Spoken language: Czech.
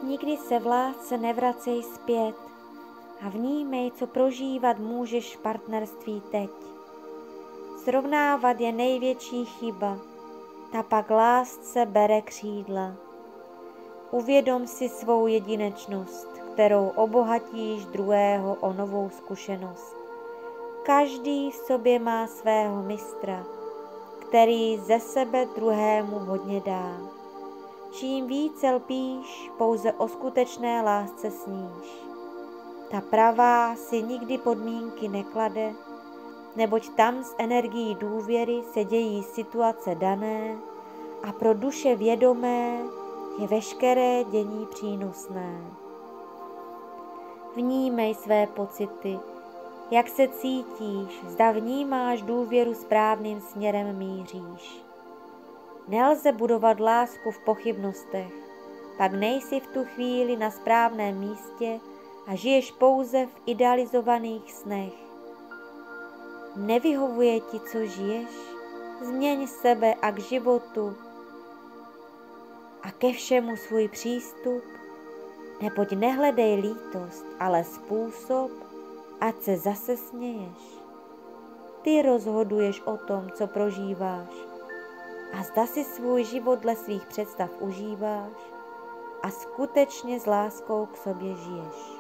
Nikdy se v lásce nevracej zpět a vnímej, co prožívat můžeš v partnerství teď. Srovnávat je největší chyba, ta pak lásce bere křídla. Uvědom si svou jedinečnost, kterou obohatíš druhého o novou zkušenost. Každý v sobě má svého mistra, který ze sebe druhému hodně dá. Čím více lpíš, pouze o skutečné lásce sníš. Ta pravá si nikdy podmínky neklade, neboť tam s energií důvěry se dějí situace dané a pro duše vědomé je veškeré dění přínosné. Vnímej své pocity, jak se cítíš, zda vnímáš důvěru správným směrem míříš. Nelze budovat lásku v pochybnostech, pak nejsi v tu chvíli na správném místě a žiješ pouze v idealizovaných snech. Nevyhovuje ti, co žiješ? Změň sebe a k životu a ke všemu svůj přístup, neboť nehledej lítost, ale způsob, ať se zase směješ. Ty rozhoduješ o tom, co prožíváš a zda si svůj život dle svých představ užíváš a skutečně s láskou k sobě žiješ.